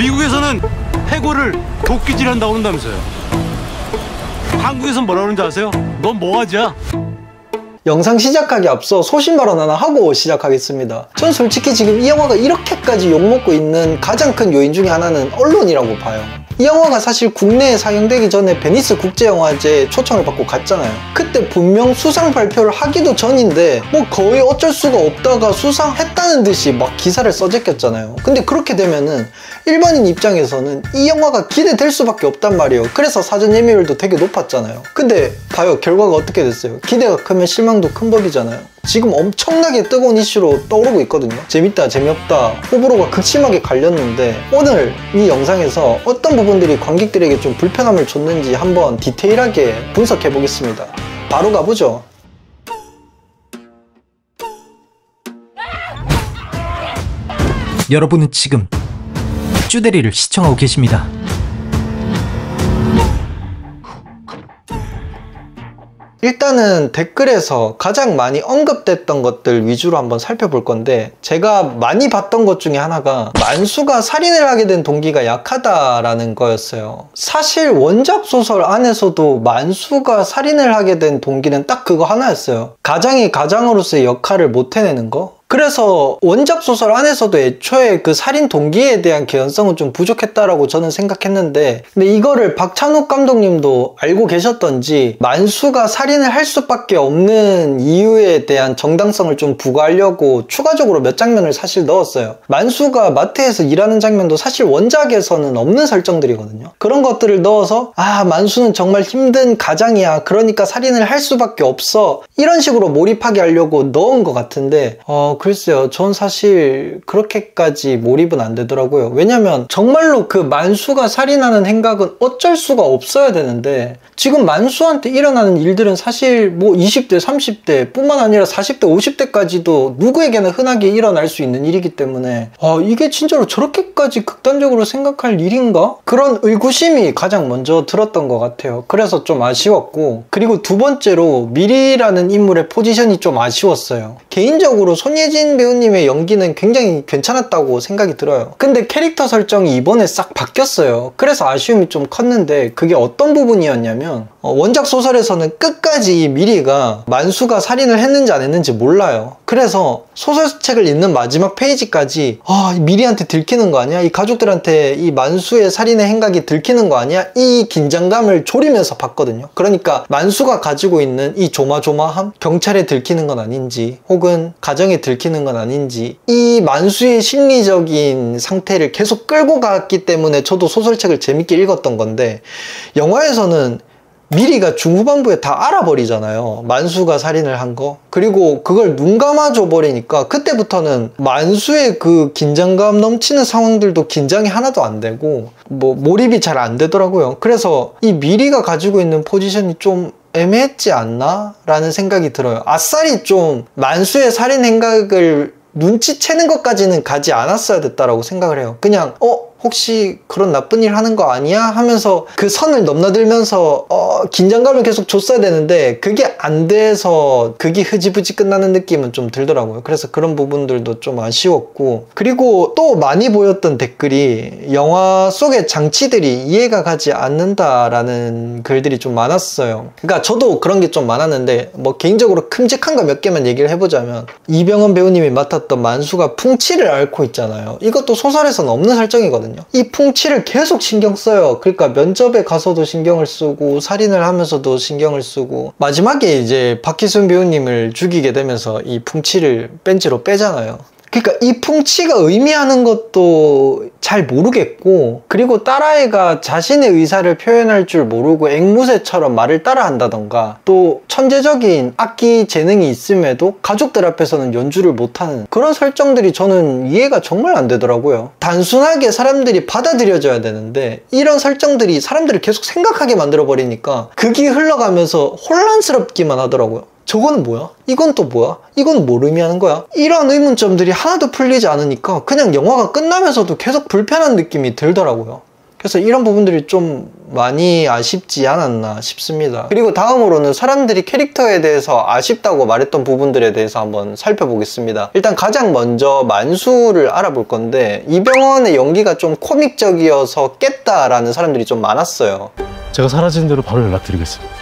미국에서는 해고를 도끼질한다고 한다면서요. 한국에선 뭐라 그러는지 아세요? 넌 뭐하지야? 영상 시작하기 앞서 소신 발언 하나 하고 시작하겠습니다. 전 솔직히 지금 이 영화가 이렇게까지 욕먹고 있는 가장 큰 요인 중에 하나는 언론이라고 봐요. 이 영화가 사실 국내에 상영되기 전에 베니스 국제영화제에 초청을 받고 갔잖아요. 그때 분명 수상 발표를 하기도 전인데 뭐 거의 어쩔 수가 없다가 수상했다는 듯이 막 기사를 써제꼈잖아요. 근데 그렇게 되면은 일반인 입장에서는 이 영화가 기대될 수밖에 없단 말이에요. 그래서 사전 예매율도 되게 높았잖아요. 근데 봐요, 결과가 어떻게 됐어요? 기대가 크면 실망도 큰 법이잖아요. 지금 엄청나게 뜨거운 이슈로 떠오르고 있거든요. 재밌다, 재미없다, 호불호가 극심하게 갈렸는데 오늘 이 영상에서 어떤 부분들이 관객들에게 좀 불편함을 줬는지 한번 디테일하게 분석해 보겠습니다. 바로 가보죠. 여러분은 지금 쭈데리를 시청하고 계십니다. 일단은 댓글에서 가장 많이 언급됐던 것들 위주로 한번 살펴볼 건데, 제가 많이 봤던 것 중에 하나가 만수가 살인을 하게 된 동기가 약하다라는 거였어요. 사실 원작 소설 안에서도 만수가 살인을 하게 된 동기는 딱 그거 하나였어요. 가장이 가장으로서의 역할을 못 해내는 거? 그래서 원작 소설 안에서도 애초에 그 살인 동기에 대한 개연성은 좀 부족했다라고 저는 생각했는데, 근데 이거를 박찬욱 감독님도 알고 계셨던지 만수가 살인을 할 수밖에 없는 이유에 대한 정당성을 좀 부과하려고 추가적으로 몇 장면을 사실 넣었어요. 만수가 마트에서 일하는 장면도 사실 원작에서는 없는 설정들이거든요. 그런 것들을 넣어서 아, 만수는 정말 힘든 가장이야, 그러니까 살인을 할 수밖에 없어, 이런 식으로 몰입하게 하려고 넣은 것 같은데 글쎄요, 전 사실 그렇게까지 몰입은 안 되더라고요. 왜냐면 정말로 그 만수가 살인하는 행각은 어쩔 수가 없어야 되는데, 지금 만수한테 일어나는 일들은 사실 뭐 20대, 30대 뿐만 아니라 40대, 50대까지도 누구에게나 흔하게 일어날 수 있는 일이기 때문에 이게 진짜로 저렇게까지 극단적으로 생각할 일인가? 그런 의구심이 가장 먼저 들었던 것 같아요. 그래서 좀 아쉬웠고, 그리고 두 번째로 미리라는 인물의 포지션이 좀 아쉬웠어요. 개인적으로 손예진 배우님의 연기는 굉장히 괜찮았다고 생각이 들어요. 근데 캐릭터 설정이 이번에 싹 바뀌었어요. 그래서 아쉬움이 좀 컸는데, 그게 어떤 부분이었냐면 원작 소설에서는 끝까지 미리가 만수가 살인을 했는지 안 했는지 몰라요. 그래서 소설책을 읽는 마지막 페이지까지 미리한테 들키는 거 아니야? 이 가족들한테 이 만수의 살인의 행각이 들키는 거 아니야? 이 긴장감을 졸이면서 봤거든요. 그러니까 만수가 가지고 있는 이 조마조마함? 경찰에 들키는 건 아닌지, 혹은 가정에 들키는 건 아닌지, 이 만수의 심리적인 상태를 계속 끌고 갔기 때문에 저도 소설책을 재밌게 읽었던 건데, 영화에서는 미리가 중후반부에 다 알아버리잖아요. 만수가 살인을 한 거. 그리고 그걸 눈 감아줘 버리니까 그때부터는 만수의 그 긴장감 넘치는 상황들도 긴장이 하나도 안 되고 뭐 몰입이 잘 안 되더라고요. 그래서 이 미리가 가지고 있는 포지션이 좀 애매했지 않나? 라는 생각이 들어요. 아싸리 좀 만수의 살인 행각을 눈치채는 것까지는 가지 않았어야 됐다라고 생각을 해요. 그냥 혹시 그런 나쁜 일 하는 거 아니야? 하면서 그 선을 넘나들면서 긴장감을 계속 줬어야 되는데, 그게 안 돼서 그게 흐지부지 끝나는 느낌은 좀 들더라고요. 그래서 그런 부분들도 좀 아쉬웠고, 그리고 또 많이 보였던 댓글이 영화 속의 장치들이 이해가 가지 않는다라는 글들이 좀 많았어요. 그러니까 저도 그런 게 좀 많았는데, 뭐 개인적으로 큼직한 거 몇 개만 얘기를 해보자면, 이병헌 배우님이 맡았던 만수가 풍치를 앓고 있잖아요. 이것도 소설에서는 없는 설정이거든요. 이 풍치를 계속 신경 써요. 그러니까 면접에 가서도 신경을 쓰고, 살인을 하면서도 신경을 쓰고, 마지막에 이제 박희순 배우님을 죽이게 되면서 이 풍치를 벤치로 빼잖아요. 그러니까 이 풍치가 의미하는 것도 잘 모르겠고, 그리고 딸아이가 자신의 의사를 표현할 줄 모르고 앵무새처럼 말을 따라 한다던가, 또 천재적인 악기 재능이 있음에도 가족들 앞에서는 연주를 못하는 그런 설정들이 저는 이해가 정말 안 되더라고요. 단순하게 사람들이 받아들여져야 되는데 이런 설정들이 사람들을 계속 생각하게 만들어 버리니까 극이 흘러가면서 혼란스럽기만 하더라고요. 저건 뭐야? 이건 또 뭐야? 이건 뭘 의미하는 거야? 이런 의문점들이 하나도 풀리지 않으니까 그냥 영화가 끝나면서도 계속 불편한 느낌이 들더라고요. 그래서 이런 부분들이 좀 많이 아쉽지 않았나 싶습니다. 그리고 다음으로는 사람들이 캐릭터에 대해서 아쉽다고 말했던 부분들에 대해서 한번 살펴보겠습니다. 일단 가장 먼저 만수를 알아볼 건데, 이병헌의 연기가 좀 코믹적이어서 깼다라는 사람들이 좀 많았어요. 제가 사라지는 대로 바로 연락드리겠습니다.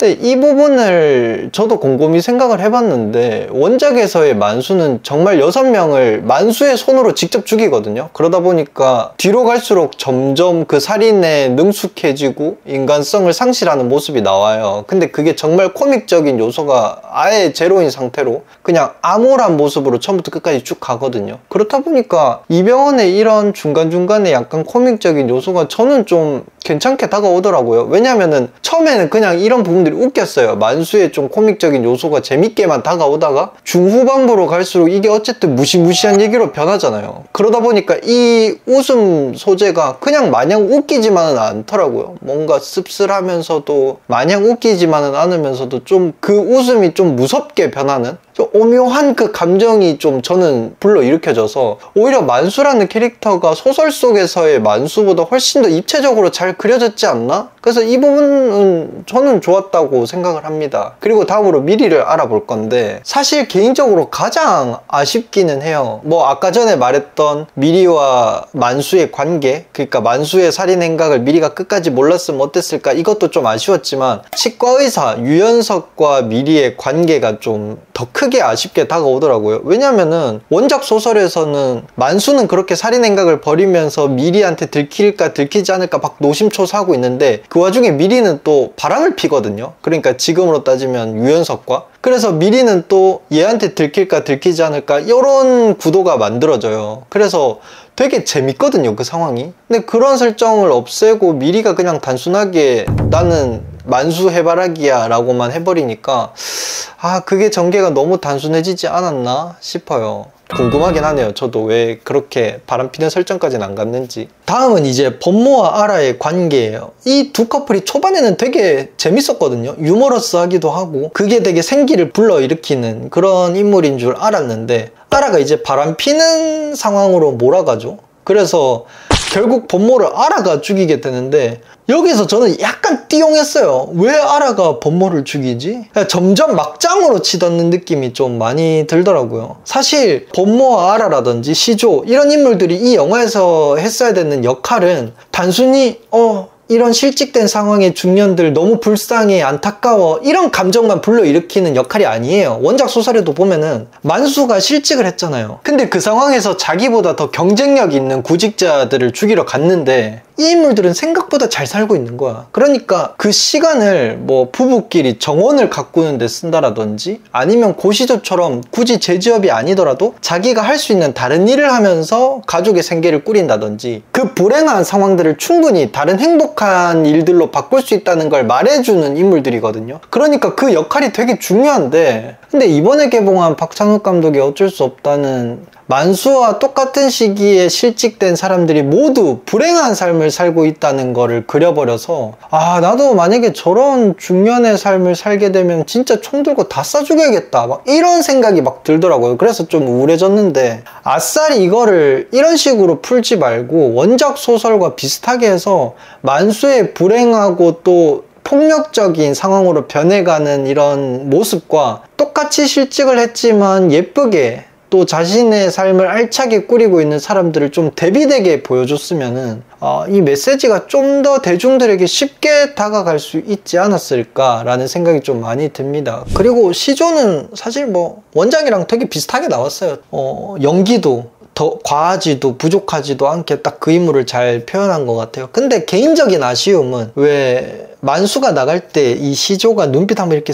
근데 이 부분을 저도 곰곰이 생각을 해봤는데, 원작에서의 만수는 정말 6명을 만수의 손으로 직접 죽이거든요. 그러다 보니까 뒤로 갈수록 점점 그 살인에 능숙해지고 인간성을 상실하는 모습이 나와요. 근데 그게 정말 코믹적인 요소가 아예 제로인 상태로 그냥 암울한 모습으로 처음부터 끝까지 쭉 가거든요. 그렇다 보니까 이병헌의 이런 중간중간에 약간 코믹적인 요소가 저는 좀 괜찮게 다가오더라고요. 왜냐면은 처음에는 그냥 이런 부분들이 웃겼어요. 만수의 좀 코믹적인 요소가 재밌게만 다가오다가 중후반부로 갈수록 이게 어쨌든 무시무시한 얘기로 변하잖아요. 그러다 보니까 이 웃음 소재가 그냥 마냥 웃기지만은 않더라고요. 뭔가 씁쓸하면서도 마냥 웃기지만은 않으면서도 좀 그 웃음이 좀 무섭게 변하는, 좀 오묘한 그 감정이 좀 저는 불러일으켜져서 오히려 만수라는 캐릭터가 소설 속에서의 만수보다 훨씬 더 입체적으로 잘 그려졌지 않나? 그래서 이 부분은 저는 좋았다고 생각을 합니다. 그리고 다음으로 미리를 알아볼 건데, 사실 개인적으로 가장 아쉽기는 해요. 뭐 아까 전에 말했던 미리와 만수의 관계, 그러니까 만수의 살인 행각을 미리가 끝까지 몰랐으면 어땠을까, 이것도 좀 아쉬웠지만 치과의사 유연석과 미리의 관계가 좀 더 크게 아쉽게 다가오더라고요. 왜냐면은 원작 소설에서는 만수는 그렇게 살인 행각을 벌이면서 미리한테 들킬까 들키지 않을까 막 노심초사하고 있는데, 그 와중에 미리는 또 바람을 피거든요. 그러니까 지금으로 따지면 유연석과. 그래서 미리는 또 얘한테 들킬까 들키지 않을까 이런 구도가 만들어져요. 그래서 되게 재밌거든요, 그 상황이. 근데 그런 설정을 없애고 미리가 그냥 단순하게 나는 만수 해바라기야 라고만 해버리니까 그게 전개가 너무 단순해지지 않았나 싶어요. 궁금하긴 하네요. 저도 왜 그렇게 바람피는 설정까지는 안 갔는지. 다음은 이제 범모와 아라의 관계예요. 이 두 커플이 초반에는 되게 재밌었거든요. 유머러스하기도 하고 그게 되게 생기를 불러일으키는 그런 인물인 줄 알았는데, 아라가 이제 바람피는 상황으로 몰아가죠. 그래서 결국 범모를 아라가 죽이게 되는데, 여기서 저는 약간 띠용했어요. 왜 아라가 범모를 죽이지? 점점 막장으로 치닫는 느낌이 좀 많이 들더라고요. 사실 범모와 아라라든지 시조 이런 인물들이 이 영화에서 했어야 되는 역할은 단순히 이런 실직된 상황의 중년들 너무 불쌍해, 안타까워, 이런 감정만 불러일으키는 역할이 아니에요. 원작 소설에도 보면은 만수가 실직을 했잖아요. 근데 그 상황에서 자기보다 더 경쟁력 있는 구직자들을 죽이러 갔는데 이 인물들은 생각보다 잘 살고 있는 거야. 그러니까 그 시간을 뭐 부부끼리 정원을 가꾸는 데 쓴다라든지, 아니면 고시조처럼 굳이 제지업이 아니더라도 자기가 할 수 있는 다른 일을 하면서 가족의 생계를 꾸린다든지, 그 불행한 상황들을 충분히 다른 행복한 일들로 바꿀 수 있다는 걸 말해주는 인물들이거든요. 그러니까 그 역할이 되게 중요한데, 근데 이번에 개봉한 박찬욱 감독이 어쩔 수 없다는, 만수와 똑같은 시기에 실직된 사람들이 모두 불행한 삶을 살고 있다는 거를 그려버려서, 나도 만약에 저런 중년의 삶을 살게 되면 진짜 총 들고 다 쏴 죽여야겠다, 막 이런 생각이 막 들더라고요. 그래서 좀 우울해졌는데, 아싸리 이거를 이런 식으로 풀지 말고 원작 소설과 비슷하게 해서 만수의 불행하고 또 폭력적인 상황으로 변해가는 이런 모습과, 똑같이 실직을 했지만 예쁘게 또 자신의 삶을 알차게 꾸리고 있는 사람들을 좀 대비되게 보여줬으면은 이 메시지가 좀 더 대중들에게 쉽게 다가갈 수 있지 않았을까라는 생각이 좀 많이 듭니다. 그리고 시조는 사실 뭐 원작이랑 되게 비슷하게 나왔어요. 연기도 더 과하지도 부족하지도 않게 딱 그 인물을 잘 표현한 것 같아요. 근데 개인적인 아쉬움은, 왜 만수가 나갈 때 이 시조가 눈빛 한번 이렇게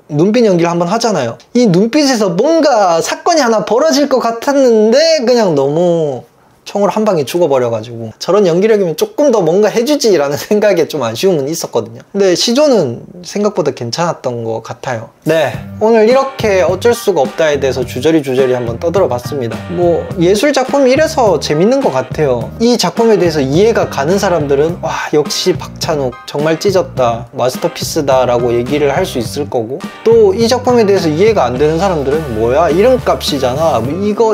눈빛 연기를 한번 하잖아요. 이 눈빛에서 뭔가 사건이 하나 벌어질 것 같았는데 그냥 너무 총으로 한 방에 죽어버려가지고, 저런 연기력이면 조금 더 뭔가 해주지 라는 생각에 좀 아쉬움은 있었거든요. 근데 시조는 생각보다 괜찮았던 것 같아요. 네, 오늘 이렇게 어쩔 수가 없다에 대해서 주저리 한번 떠들어 봤습니다. 뭐 예술 작품이 이래서 재밌는 것 같아요. 이 작품에 대해서 이해가 가는 사람들은 와, 역시 박찬욱 정말 찢었다, 마스터피스다 라고 얘기를 할 수 있을 거고, 또 이 작품에 대해서 이해가 안 되는 사람들은 뭐야, 이름값이잖아,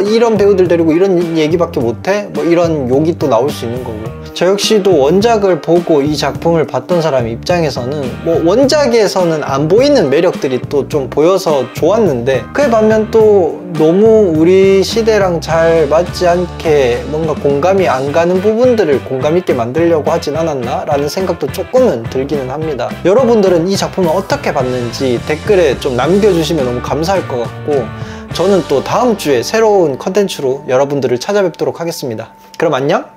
이런 배우들 데리고 이런 얘기밖에 못해? 뭐 이런 욕이 또 나올 수 있는 거고, 저 역시도 원작을 보고 이 작품을 봤던 사람 입장에서는 뭐 원작에서는 안 보이는 매력들이 또 좀 보여서 좋았는데, 그에 반면 또 너무 우리 시대랑 잘 맞지 않게 뭔가 공감이 안 가는 부분들을 공감 있게 만들려고 하진 않았나 라는 생각도 조금은 들기는 합니다. 여러분들은 이 작품을 어떻게 봤는지 댓글에 좀 남겨주시면 너무 감사할 것 같고, 저는 또 다음 주에 새로운 컨텐츠로 여러분들을 찾아뵙도록 하겠습니다. 그럼 안녕!